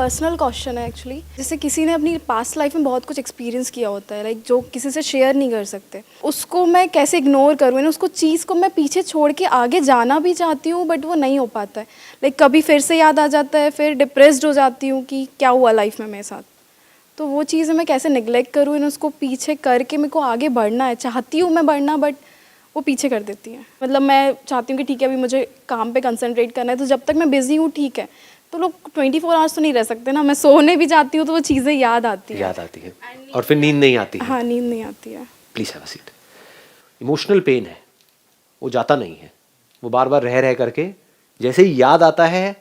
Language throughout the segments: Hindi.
पर्सनल क्वेश्चन है एक्चुअली। जैसे किसी ने अपनी पास्ट लाइफ में बहुत कुछ एक्सपीरियंस किया होता है, लाइक जो किसी से शेयर नहीं कर सकते, उसको मैं कैसे इग्नोर करूँ, यानी उसको चीज़ को मैं पीछे छोड़ के आगे जाना भी चाहती हूँ बट वो नहीं हो पाता है। लाइक कभी फिर से याद आ जाता है, फिर डिप्रेस्ड हो जाती हूँ कि क्या हुआ लाइफ में मेरे साथ। तो वो चीज़ें मैं कैसे निगलेक्ट करूँ, इन उसको पीछे करके मेरे को आगे बढ़ना है, चाहती हूँ मैं बढ़ना, बट वो पीछे कर देती है। मतलब मैं चाहती हूँ कि ठीक है अभी मुझे काम पे कंसंट्रेट करना है, तो जब तक मैं बिज़ी हूँ ठीक है। तो लोग 24 आवर्स तो नहीं रह सकते ना, मैं सोने भी जाती हूँ तो वो चीज़ें याद आती है और फिर नींद नहीं आती है। हाँ, नींद नहीं आती है। Please have a seat. Emotional pain है, वो जाता नहीं है, वो बार बार रह रह करके जैसे ही याद आता है,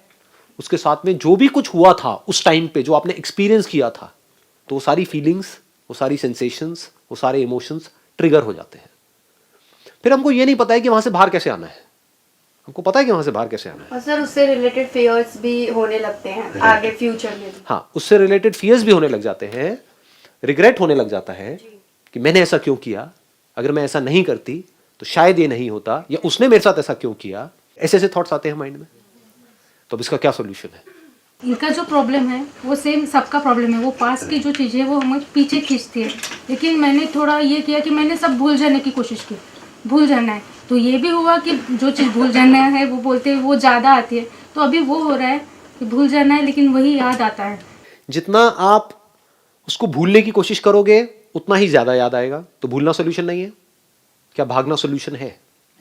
उसके साथ में जो भी कुछ हुआ था उस टाइम पे, जो आपने एक्सपीरियंस किया था, तो वो सारी फीलिंग्स, वो सारी सेंसेशंस, वो सारे इमोशंस ट्रिगर हो जाते हैं। फिर हमको ये नहीं पता है कि वहां से बाहर कैसे आना है। हमको पता है कि वहां से बाहर कैसे आना है। और सर उससे रिलेटेड फियर्स भी होने लगते हैं आगे फ्यूचर में भी। हाँ, उससे रिलेटेड फियर्स भी होने लग जाते हैं, रिग्रेट होने लग जाता है कि मैंने ऐसा क्यों किया, अगर मैं ऐसा नहीं करती तो शायद ये नहीं होता, या उसने मेरे साथ ऐसा क्यों किया। ऐसे ऐसे थॉट्स आते हैं माइंड में। तो अब इसका क्या सोल्यूशन है? इनका जो प्रॉब्लम है वो सेम सबका प्रॉब्लम है। वो पास की जो चीज़ें है वो हमें पीछे खींचती है, लेकिन मैंने थोड़ा ये किया कि मैंने सब भूल जाने की कोशिश की, भूल जाना है। तो ये भी हुआ कि जो चीज़ भूल जाना है वो बोलते हैं वो ज़्यादा आती है, तो अभी वो हो रहा है कि भूल जाना है लेकिन वही याद आता है। जितना आप उसको भूलने की कोशिश करोगे उतना ही ज्यादा याद आएगा। तो भूलना सोल्यूशन नहीं है। क्या भागना सोल्यूशन है?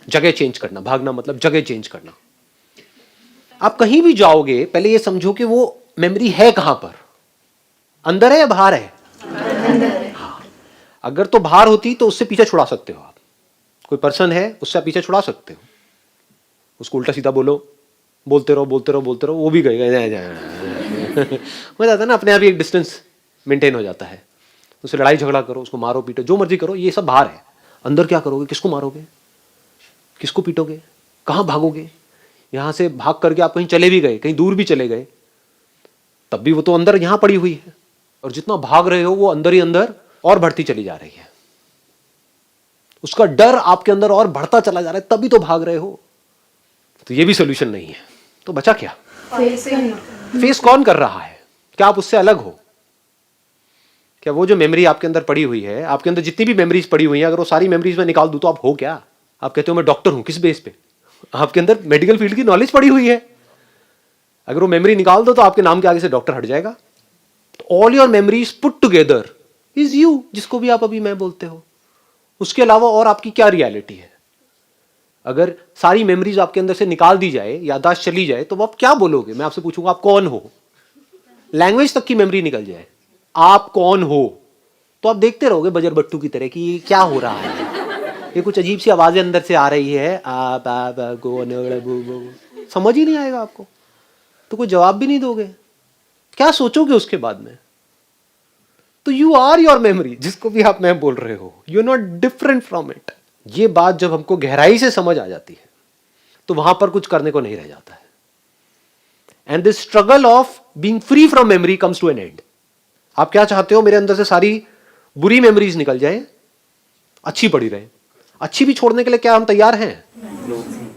जगह चेंज करना। भागना मतलब जगह चेंज करना। आप कहीं भी जाओगे पहले ये समझो कि वो मेमोरी है कहां पर, अंदर है या बाहर है? हाँ। अगर तो बाहर होती तो उससे पीछे छुड़ा सकते हो आप। कोई पर्सन है उससे आप पीछे छुड़ा सकते हो, उसको उल्टा सीधा बोलो, बोलते रहो बोलते रहो बोलते रहो, वो भी गए हो जाता है ना, अपने आप ही एक डिस्टेंस मेंटेन हो जाता है। उससे लड़ाई झगड़ा करो, उसको मारो पीटो, जो मर्जी करो, ये सब बाहर है। अंदर क्या करोगे? किसको मारोगे, किसको पीटोगे, कहां भागोगे? यहां से भाग करके आप कहीं चले भी गए, कहीं दूर भी चले गए, तब भी वो तो अंदर यहां पड़ी हुई है। और जितना भाग रहे हो वो अंदर ही अंदर और बढ़ती चली जा रही है। उसका डर आपके अंदर और बढ़ता चला जा रहा है, तभी तो भाग रहे हो। तो ये भी सोल्यूशन नहीं है। तो बचा क्या? फेस कौन कर रहा है? क्या आप उससे अलग हो? क्या वो जो मेमोरी आपके अंदर पड़ी हुई है, आपके अंदर जितनी भी मेमोरीज पड़ी हुई हैं, अगर वो सारी मेमोरीज में निकाल दूं तो आप हो क्या? आप कहते हो मैं डॉक्टर हूं, किस बेस पे? आपके अंदर मेडिकल फील्ड की नॉलेज पड़ी हुई है। अगर वो मेमोरी निकाल दो तो आपके नाम के आगे से डॉक्टर हट जाएगा। All your memories put together is you, जिसको भी आप अभी मैं बोलते हो। उसके अलावा और आपकी क्या रियलिटी है? अगर सारी मेमोरीज आपके अंदर से निकाल दी जाए, याददाश्त चली जाए, तो आप क्या बोलोगे? मैं आपसे पूछूंगा आप कौन हो? लैंग्वेज तक की मेमोरी निकल जाए, आप कौन हो? तो आप देखते रहोगे बजर बट्टू की तरह कि ये क्या हो रहा है, ये कुछ अजीब सी आवाजें अंदर से आ रही है, समझ ही नहीं आएगा आपको, तो कोई जवाब भी नहीं दोगे। क्या सोचोगे उसके बाद में? तो यू आर योर मेमोरी, जिसको भी आप मैं बोल रहे हो, you are not different from it. ये बात जब हमको गहराई से समझ आ जाती है तो वहां पर कुछ करने को नहीं रह जाता है। And this struggle of being free from memory comes to an end. आप क्या चाहते हो? मेरे अंदर से सारी बुरी मेमोरीज निकल जाए, अच्छी पड़ी रहे। अच्छी भी छोड़ने के लिए क्या हम तैयार हैं?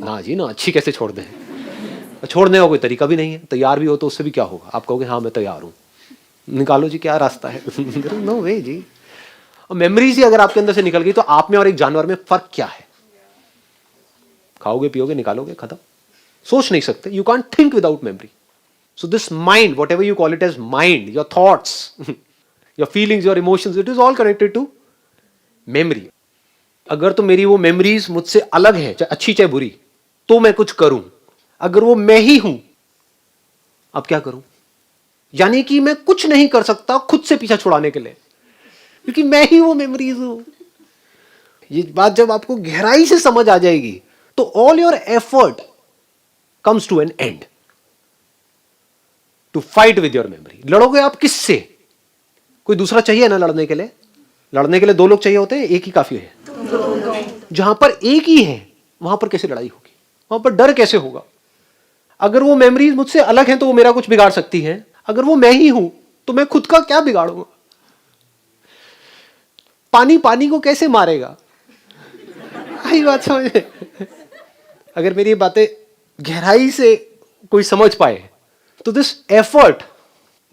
ना जी ना, अच्छी कैसे छोड़ दें? छोड़ने का कोई तरीका भी नहीं है। तैयार भी हो तो उससे भी क्या होगा? आप कहोगे हाँ मैं तैयार हूं, निकालो जी क्या रास्ता है? नो वे जी। और मेमोरीज ही अगर आपके अंदर से निकल गई तो आप में और एक जानवर में फर्क क्या है? खाओगे पियोगे निकालोगे, खत्म। सोच नहीं सकते। You can't think without memory. So this mind, whatever you call it as mind, your thoughts, your feelings, your emotions, it is all connected to memory. अगर तो मेरी वो मेमोरीज मुझसे अलग है, चाहे अच्छी चाहे बुरी, तो मैं कुछ करूं। अगर वो मैं ही हूं, अब क्या करूं? यानी कि मैं कुछ नहीं कर सकता खुद से पीछा छुड़ाने के लिए, क्योंकि मैं ही वो मेमोरीज हूं। ये बात जब आपको गहराई से समझ आ जाएगी तो all your effort comes to an end to fight with your memory. लड़ोगे आप किससे? कोई दूसरा चाहिए ना लड़ने के लिए? लड़ने के लिए दो लोग चाहिए होते हैं, एक ही काफी है। जहां पर एक ही है वहां पर कैसे लड़ाई होगी? वहां पर डर कैसे होगा? अगर वो मेमोरीज मुझसे अलग हैं तो वो मेरा कुछ बिगाड़ सकती हैं। अगर वो मैं ही हूं तो मैं खुद का क्या बिगाड़ूंगा? पानी पानी को कैसे मारेगा? आई बात समझ में? अगर मेरी बातें गहराई से कोई समझ पाए तो this effort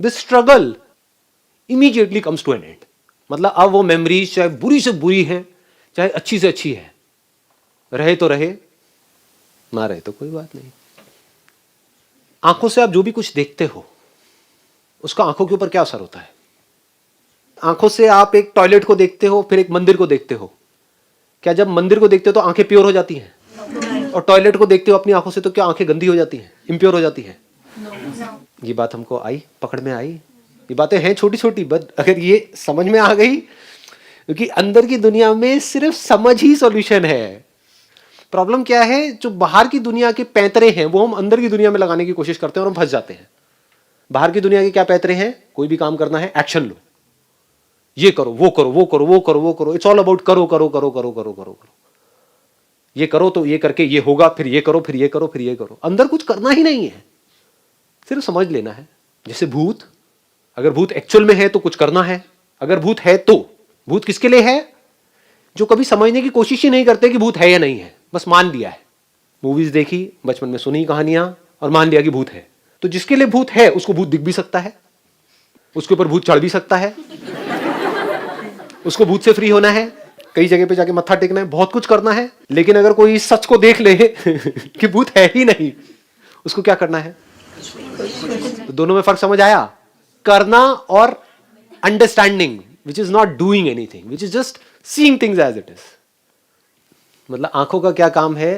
this struggle immediately comes to an end. मतलब अब वो मेमोरीज चाहे बुरी से बुरी है, चाहे अच्छी से अच्छी है, रहे तो रहे, ना रहे तो कोई बात नहीं। आंखों से आप जो भी कुछ देखते हो उसका आंखों के ऊपर क्या असर होता है? आंखों से आप एक टॉयलेट को देखते हो, फिर एक मंदिर को देखते हो, क्या जब मंदिर को देखते हो तो आंखें प्योर हो जाती हैं? और टॉयलेट को देखते हो अपनी आंखों से तो क्या आंखें गंदी हो जाती हैं, इम्प्योर हो जाती हैं? ये बात हमको आई, पकड़ में आई। ये बातें हैं छोटी छोटी, बट अगर ये समझ में आ गई, क्योंकि अंदर की दुनिया में सिर्फ समझ ही सॉल्यूशन है। प्रॉब्लम क्या है, जो बाहर की दुनिया के पैंतरे हैं वो हम अंदर की दुनिया में लगाने की कोशिश करते हैं और हम फंस जाते हैं। बाहर की दुनिया के क्या पैंतरे हैं? कोई भी काम करना है, एक्शन लो, ये करो, वो करो, वो करो, वो करो, वो करो, इट्स ऑल अबाउट करो करो करो करो करो करो करो। ये करो तो ये करके ये होगा, फिर ये करो, फिर ये करो, फिर ये करो। अंदर कुछ करना ही नहीं है, सिर्फ समझ लेना है। जैसे भूत, अगर भूत एक्चुअल में है तो कुछ करना है। अगर भूत है तो भूत किसके लिए है? जो कभी समझने की कोशिश ही नहीं करते कि भूत है या नहीं है, बस मान लिया है। मूवीज देखी, बचपन में सुनी कहानियां और मान लिया कि भूत है। तो जिसके लिए भूत है उसको भूत दिख भी सकता है, उसके ऊपर भूत चढ़ भी सकता है, उसको भूत से फ्री होना है, कई जगह पे जाके मत्था टेकना है, बहुत कुछ करना है। लेकिन अगर कोई इस सच को देख ले कि भूत है ही नहीं, उसको क्या करना है? तो दोनों में फर्क समझ आया? करना और understanding, which is not doing anything, which is just seeing things as it is. मतलब आंखों का क्या काम है?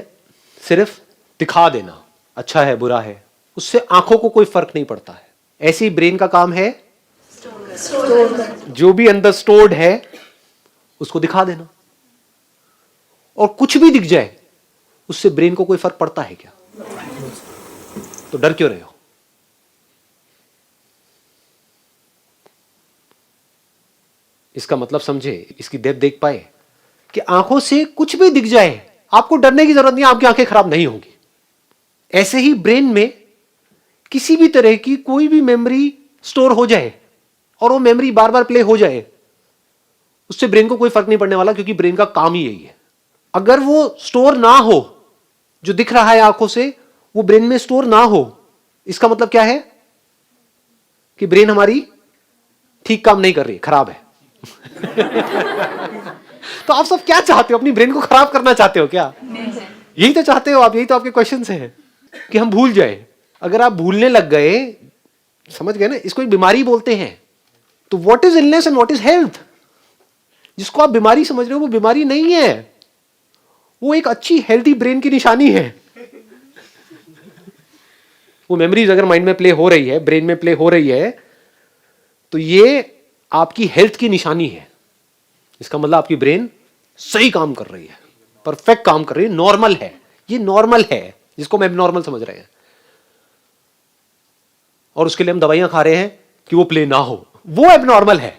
सिर्फ दिखा देना, अच्छा है बुरा है, उससे आंखों को कोई फर्क नहीं पड़ता है। ऐसी ब्रेन का काम है जो भी अंदर स्टोर्ड है उसको दिखा देना। और कुछ भी दिख जाए उससे ब्रेन को कोई फर्क पड़ता है क्या? तो डर क्यों रहे हो? इसका मतलब समझे, इसकी डेप्थ देख पाए कि आंखों से कुछ भी दिख जाए आपको डरने की जरूरत नहीं, आपकी आंखें खराब नहीं होंगी। ऐसे ही ब्रेन में किसी भी तरह की कोई भी मेमोरी स्टोर हो जाए और वो मेमोरी बार बार प्ले हो जाए, उससे ब्रेन को कोई फर्क नहीं पड़ने वाला, क्योंकि ब्रेन का काम ही यही है। अगर वो स्टोर ना हो, जो दिख रहा है आंखों से वो ब्रेन में स्टोर ना हो, इसका मतलब क्या है? कि ब्रेन हमारी ठीक काम नहीं कर रही, खराब है। तो आप सब क्या चाहते हो? अपनी ब्रेन को खराब करना चाहते हो क्या? यही तो चाहते हो आप, यही तो आपके क्वेश्चंस हैं कि हम भूल जाए। अगर आप भूलने लग गए, समझ गए ना, इसको एक बीमारी बोलते हैं। तो what is illness and what is health? जिसको आप बीमारी समझ रहे हो वो बीमारी नहीं है, वो एक अच्छी हेल्थी ब्रेन की निशानी है। वो मेमोरीज अगर माइंड में प्ले हो रही है, ब्रेन में प्ले हो रही है, तो ये आपकी हेल्थ की निशानी है। इसका मतलब आपकी ब्रेन सही काम कर रही है, परफेक्ट काम कर रही है, नॉर्मल है। ये नॉर्मल है, जिसको हम एबनॉर्मल समझ रहे हैं, और उसके लिए हम दवाइयां खा रहे हैं कि वो प्ले ना हो, वो एबनॉर्मल है।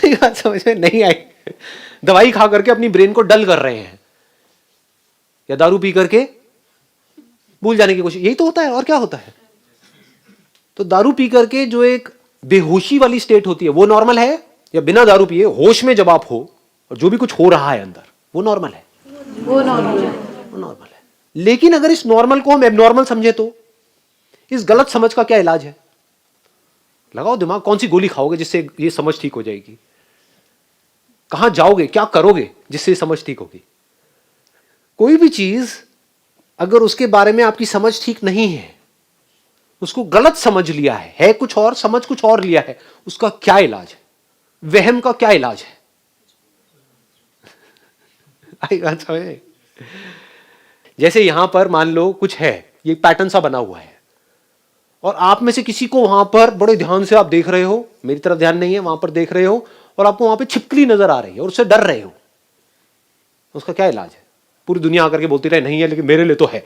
बात समझ में नहीं आई? दवाई खा करके अपनी ब्रेन को डल कर रहे हैं, या दारू पी करके भूल जाने की कोशिश, यही तो होता है। और क्या होता है? तो दारू पी करके जो एक बेहोशी वाली स्टेट होती है वो नॉर्मल है, या बिना दारू पिए होश में जब आप हो और जो भी कुछ हो रहा है अंदर, वो नॉर्मल है? वो नॉर्मल है। वो नॉर्मल है। लेकिन अगर इस नॉर्मल को हम एबनॉर्मल समझे तो इस गलत समझ का क्या इलाज है? लगाओ दिमाग, कौन सी गोली खाओगे जिससे ये समझ ठीक हो जाएगी? कहां जाओगे, क्या करोगे जिससे ये समझ ठीक होगी? कोई भी चीज अगर उसके बारे में आपकी समझ ठीक नहीं है, उसको गलत समझ लिया है कुछ और, समझ कुछ और लिया है, उसका क्या इलाज है? वहम का क्या इलाज है? आई बात समझ? जैसे यहां पर मान लो कुछ है, ये पैटर्न सा बना हुआ है, और आप में से किसी को वहां पर बड़े ध्यान से आप देख रहे हो, मेरी तरफ ध्यान नहीं है, वहां पर देख रहे हो, और आपको वहां पे छिपकली नजर आ रही है और उससे डर रहे हो, उसका क्या इलाज है? पूरी दुनिया आकर के बोलती रहे नहीं है, लेकिन मेरे लिए तो है।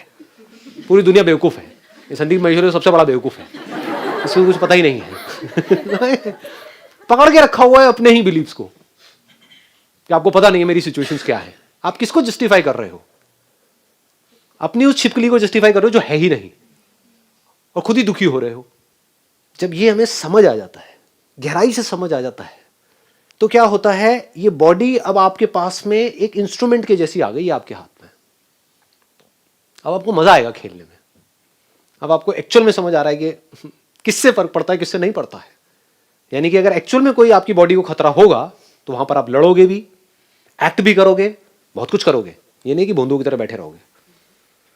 पूरी दुनिया बेवकूफ है, ये संदीप महेश्वरी सबसे बड़ा बेवकूफ है, इसको कुछ पता ही नहीं है। पकड़ के रखा हुआ है अपने ही बिलीव्स को, कि आपको पता नहीं है मेरी सिचुएशंस क्या है। आप किसको जस्टिफाई कर रहे हो? अपनी उस छिपकली को जस्टिफाई कर रहे हो जो है ही नहीं, और खुद ही दुखी हो रहे हो। जब ये हमें समझ आ जाता है, गहराई से समझ आ जाता है, तो क्या होता है, ये बॉडी अब आपके पास में एक इंस्ट्रूमेंट के जैसी आ गई है आपके हाथ में। अब आपको मजा आएगा खेलने में। अब आपको एक्चुअल में समझ आ रहा है कि किससे फर्क पड़ता है, किससे नहीं पड़ता है। यानी कि अगर एक्चुअल में कोई आपकी बॉडी को खतरा होगा तो वहां पर आप लड़ोगे भी, एक्ट भी करोगे, बहुत कुछ करोगे। ये नहीं कि बूंदों की तरह बैठे रहोगे।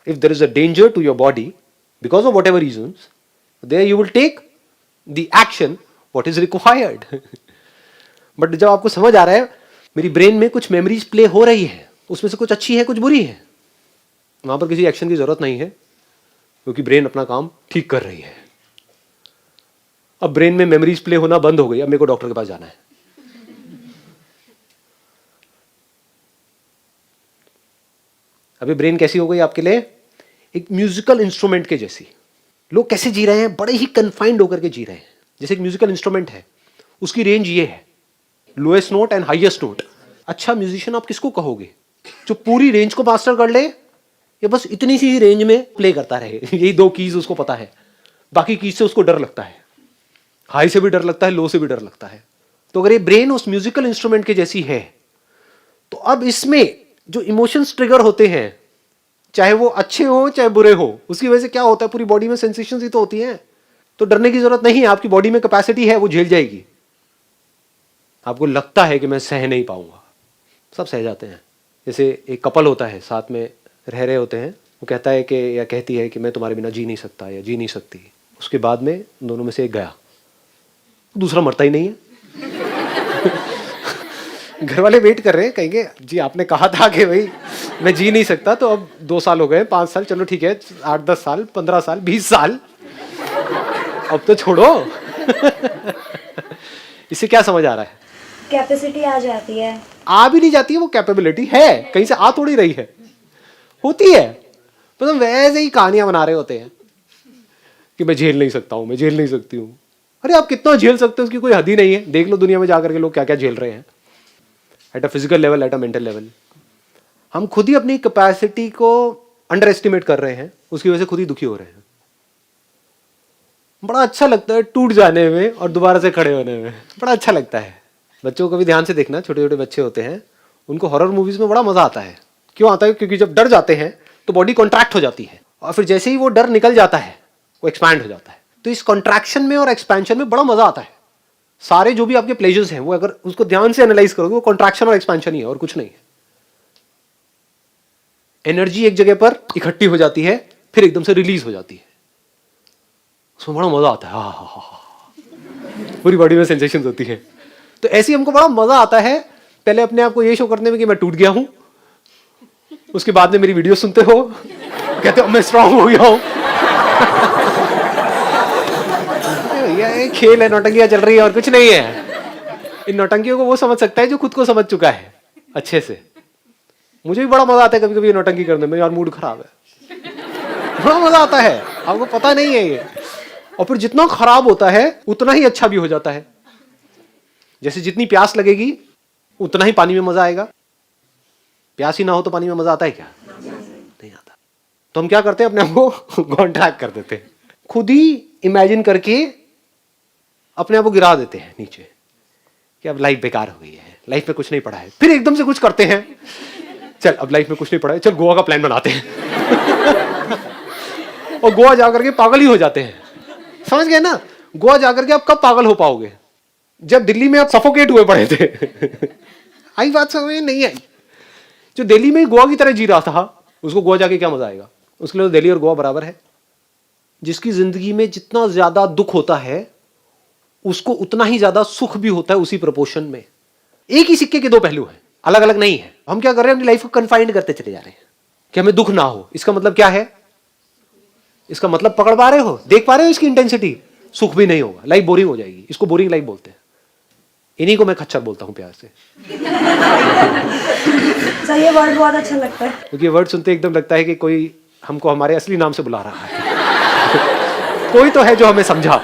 If there is a danger to your body because of whatever reasons, there you will take the action what is required. But जब आपको समझ आ रहा है मेरी ब्रेन में कुछ मेमोरीज प्ले हो रही है, उसमें से कुछ अच्छी है कुछ बुरी है, वहां पर किसी एक्शन की जरूरत नहीं है, क्योंकि ब्रेन अपना काम ठीक कर रही है। अब ब्रेन में मेमोरीज प्ले होना बंद हो गई, अब मेरे को डॉक्टर के पास जाना है। अभी ब्रेन कैसी हो गई आपके लिए? एक म्यूजिकल इंस्ट्रूमेंट के जैसी। लोग कैसे जी रहे हैं? बड़े ही कन्फाइंड होकर के जी रहे हैं। जैसे एक म्यूजिकल इंस्ट्रूमेंट है, उसकी रेंज ये है, lowest note and highest note. अच्छा म्यूजिशियन आप किसको कहोगे? जो पूरी रेंज को मास्टर कर ले या बस इतनी सी रेंज में प्ले करता रहे? यही दो कीज उसको पता है, बाकी कीज से उसको डर लगता है। हाई से भी डर लगता है, लो से भी डर लगता है। तो अगर ये ब्रेन उस म्यूजिकल इंस्ट्रूमेंट के जैसी है, तो अब इसमें जो इमोशंस ट्रिगर होते हैं, चाहे वो अच्छे हो चाहे बुरे हो, उसकी वजह से क्या होता है, पूरी बॉडी में सेंसेशंस ही तो होती हैं। तो डरने की जरूरत नहीं है, आपकी बॉडी में कैपेसिटी है, वो झेल जाएगी। आपको लगता है कि मैं सह नहीं पाऊंगा, सब सह जाते हैं। जैसे एक कपल होता है, साथ में रह रहे होते हैं, वो कहता है कि या कहती है कि मैं तुम्हारे बिना जी नहीं सकता या जी नहीं सकती। उसके बाद में दोनों में से एक गया, दूसरा मरता ही नहीं है। घर वाले वेट कर रहे हैं, कहेंगे जी आपने कहा था कि भाई मैं जी नहीं सकता, तो अब 2 साल हो गए, 5 साल, चलो ठीक है, 8-10 साल, 15 साल, 20 साल, अब तो छोड़ो। इससे क्या समझ आ रहा है? कैपेसिटी आ जाती है। आ भी नहीं जाती है, वो कैपेबिलिटी है, कहीं से आ थोड़ी रही है, होती है। मतलब वैसे ही कहानियां बना रहे होते हैं कि मैं झेल नहीं सकता हूं, मैं झेल नहीं सकती हूं। अरे आप कितना झेल सकते हो उसकी कोई हद ही नहीं है। देख लो दुनिया में जाकर के लोग क्या क्या झेल रहे हैं, at a physical level, at a mental level. हम खुद ही अपनी कैपेसिटी को अंडर एस्टिमेट कर रहे हैं, उसकी वजह से खुद ही दुखी हो रहे हैं। बड़ा अच्छा लगता है टूट जाने में और दोबारा से खड़े होने में, बड़ा अच्छा लगता है। बच्चों को भी ध्यान से देखना, छोटे छोटे बच्चे होते हैं, उनको हॉरर मूवीज में बड़ा मजा आता है। क्यों आता है? क्योंकि जब डर जाते हैं तो बॉडी कॉन्ट्रैक्ट हो जाती है, और फिर जैसे ही वो डर निकल जाता है वो एक्सपैंड हो जाता है। तो इस कॉन्ट्रैक्शन में और एक्सपेंशन में बड़ा मजा आता है। सारे जो भी आपके प्लेजर्स हैं, वो अगर उसको ध्यान से एनालाइज करोगे, वो कॉन्ट्रैक्शन और एक्सपेंशन ही है और कुछ नहीं है। एनर्जी एक जगह पर इकट्ठी हो जाती है, फिर एकदम से रिलीज हो जाती है, उसमें बड़ा मजा आता है। पूरी बॉडी में सेंसेशंस होती है। तो ऐसे हमको बड़ा मजा आता है, पहले अपने आप को ये शो करने में कि मैं टूट गया हूं, उसके बाद में मेरी वीडियो सुनते हो, कहते हो मैं स्ट्रांग हो गया हूं। ये खेल है, नौटंकियां चल रही है और कुछ नहीं है। इन नौटंकियों को वो समझ सकता है जो खुद को समझ चुका है अच्छे से। मुझे भी बड़ा मजा आता है कभी कभी ये नौटंकी करने में, यार मूड खराब है, बड़ा मजा आता है, आपको पता नहीं है ये। और फिर जितना खराब होता है उतना ही अच्छा भी हो जाता है। जैसे जितनी प्यास लगेगी उतना ही पानी में मजा आएगा। प्यास ही ना हो तो पानी में मजा आता है क्या? नहीं आता। तो हम क्या करते हैं, अपने आप को कॉन्ट्रैक्ट कर देते हैं, खुद ही इमेजिन करके अपने आप को गिरा देते हैं नीचे कि अब लाइफ बेकार हो गई है, लाइफ में कुछ नहीं पड़ा है। फिर एकदम से कुछ करते हैं, चल अब लाइफ में कुछ नहीं पड़ा है, चल गोवा का प्लान बनाते हैं। और गोवा जाकर के पागल ही हो जाते हैं। समझ गए ना? गोवा जाकर के आप कब पागल हो पाओगे? जब दिल्ली में आप सफोकेट हुए पड़े थे। आई बात समझ नहीं आई? जो दिल्ली में गोवा की तरह जी रहा था, उसको गोवा जाके क्या मजा आएगा? उसके लिए तो दिल्ली और गोवा बराबर है। जिसकी जिंदगी में जितना ज्यादा दुख होता है उसको उतना ही ज्यादा सुख भी होता है, उसी प्रोपोर्शन में। एक ही सिक्के के दो पहलू हैं, अलग अलग नहीं है। हम क्या कर रहे हैं, अपनी लाइफ को कन्फाइंड करते चले जा रहे हैं कि हमें दुख ना हो। इसका मतलब क्या है? इसका मतलब पकड़ पा रहे हो, देख पा रहे हो इसकी इंटेंसिटी? सुख भी नहीं होगा, लाइफ बोरिंग हो जाएगी। इसको बोरिंग लाइफ बोलते हैं। इन्हीं को मैं खच्चर बोलता हूं प्यार से। सर ये वर्ड बहुत अच्छा लगता है, क्योंकि ये वर्ड सुनते एकदम लगता है कि कोई हमको हमारे असली नाम से बुला रहा है। कोई तो है जो हमें समझा।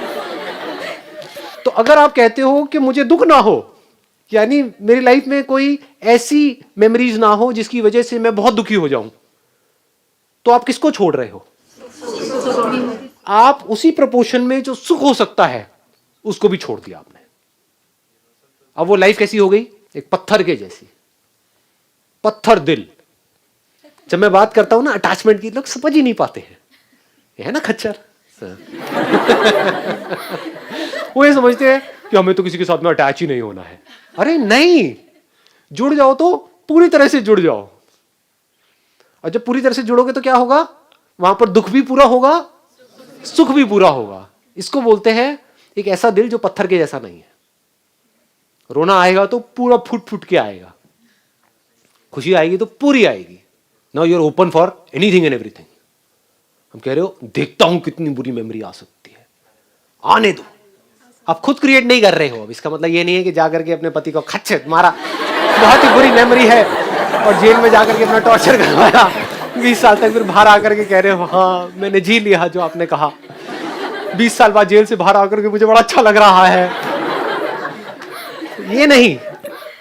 तो अगर आप कहते हो कि मुझे दुख ना हो, यानी मेरी लाइफ में कोई ऐसी मेमोरीज ना हो जिसकी वजह से मैं बहुत दुखी हो जाऊं, तो आप किसको छोड़ रहे हो? आप उसी प्रोपोर्शन में जो सुख हो सकता है उसको भी छोड़ दिया आपने। अब वो लाइफ कैसी हो गई? एक पत्थर के जैसी, पत्थर दिल। जब मैं बात करता हूं ना अटैचमेंट की, लोग समझ ही नहीं पाते हैं। ये है ना खच्चर। वो ये समझते हैं कि हमें तो किसी के साथ में अटैच ही नहीं होना है। अरे नहीं, जुड़ जाओ तो पूरी तरह से जुड़ जाओ, और जब पूरी तरह से जुड़ोगे तो क्या होगा, वहां पर दुख भी पूरा होगा, सुख भी पूरा होगा। इसको बोलते हैं एक ऐसा दिल जो पत्थर के जैसा नहीं है। रोना आएगा तो पूरा फुट फुट के आएगा, खुशी आएगी तो पूरी आएगी। Now you are open for anything and everything. हम कह रहे हो देखता हूं कितनी बुरी मेमोरी आ सकती है, आने दो। आप खुद क्रिएट नहीं कर रहे हो। अब इसका मतलब ये नहीं है कि जाकर के अपने पति को खच्चे मारा, बहुत ही बुरी मेमोरी है, और जेल में जाकर के अपना टॉर्चर करवाया 20 साल तक, फिर बाहर आकर के कह रहे हो हाँ मैंने जी लिया जो आपने कहा। 20 साल बाद जेल से बाहर आकर के मुझे बड़ा अच्छा लग रहा है। ये नहीं,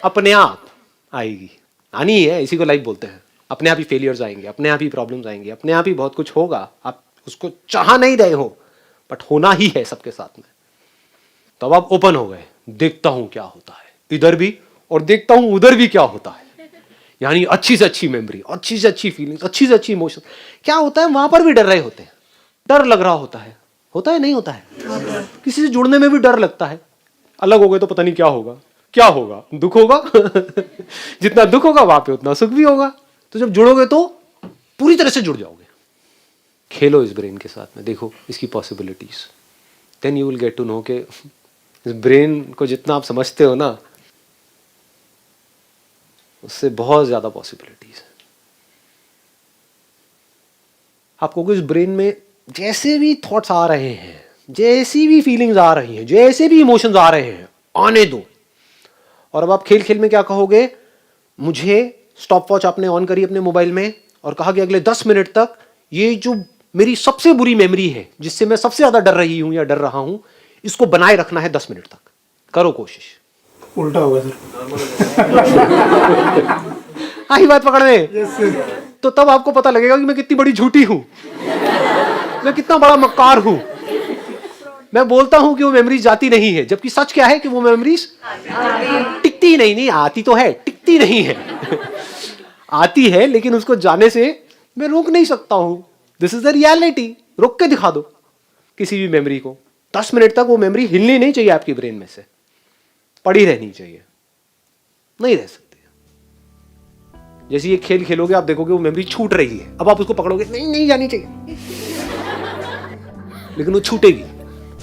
अपने आप आएगी, आनी है, इसी को लाइफ बोलते हैं। अपने आप ही फेलियर्स आएंगे, अपने आप ही प्रॉब्लम्स आएंगे, अपने आप ही बहुत कुछ होगा। आप उसको चाह नहीं रहे हो, बट होना ही है सबके साथ में। तो अब आप ओपन हो गए, देखता हूं क्या होता है इधर भी, और देखता हूं उधर भी क्या होता है। यानी अच्छी से अच्छी मेमोरी, अच्छी से अच्छी फीलिंग्स, अच्छी से अच्छी इमोशन। क्या होता है, वहां पर भी डर रहे होते हैं, डर लग रहा होता है नहीं होता है। किसी से जुड़ने में भी डर लगता है, अलग हो गए तो पता नहीं क्या होगा, क्या होगा, दुख होगा जितना दुख होगा वहां पे उतना सुख भी होगा। तो जब जुड़ोगे तो पूरी तरह से जुड़ जाओगे। खेलो इस ब्रेन के साथ में, देखो इसकी possibilities, then you will get to know के इस ब्रेन को जितना आप समझते हो ना, उससे बहुत ज्यादा पॉसिबिलिटीज है। आपको इस ब्रेन में जैसे भी थॉट्स आ रहे हैं, जैसी भी फीलिंग्स आ रही हैं, जैसे भी इमोशंस आ रहे हैं, आने दो। और अब आप खेल खेल में क्या कहोगे, मुझे स्टॉप वॉच आपने ऑन करी अपने मोबाइल में और कहा कि अगले 10 मिनट तक ये जो मेरी सबसे बुरी मेमोरी है, जिससे मैं सबसे ज्यादा डर रही हूं या डर रहा हूं, इसको बनाए रखना है 10 मिनट तक। करो कोशिश। उल्टा होगा सर। आई बात पकड़ में। तो तब आपको पता लगेगा कि मैं कितनी बड़ी झूठी हूं, मैं कितना बड़ा मक्कार हूं। मैं बोलता हूं कि वो मेमोरीज जाती नहीं है, जबकि सच क्या है कि वो मेमोरीज टिकती नहीं आती तो है, टिकती नहीं है आती है, लेकिन उसको जाने से मैं रोक नहीं सकता हूं। This is the reality. रोक के दिखा दो किसी भी मेमोरी को। 10 मिनट तक वो मेमोरी हिलनी नहीं चाहिए आपकी ब्रेन में से, पड़ी रहनी चाहिए, नहीं रह सकती। जैसे ये खेल खेलोगे आप देखोगे वो मेमोरी छूट रही है, अब आप उसको पकड़ोगे, नहीं जानी चाहिए, लेकिन वो छूटेगी।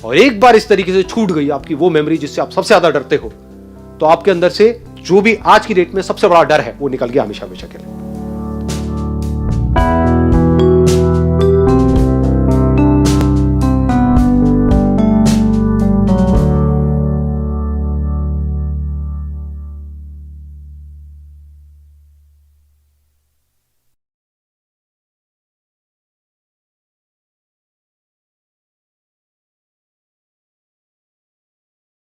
और एक बार इस तरीके से छूट गई आपकी वो मेमोरी जिससे आप सबसे ज्यादा डरते हो, तो आपके अंदर से जो भी आज की डेट में सबसे बड़ा डर है वो निकल गया हमेशा हमेशा के लिए।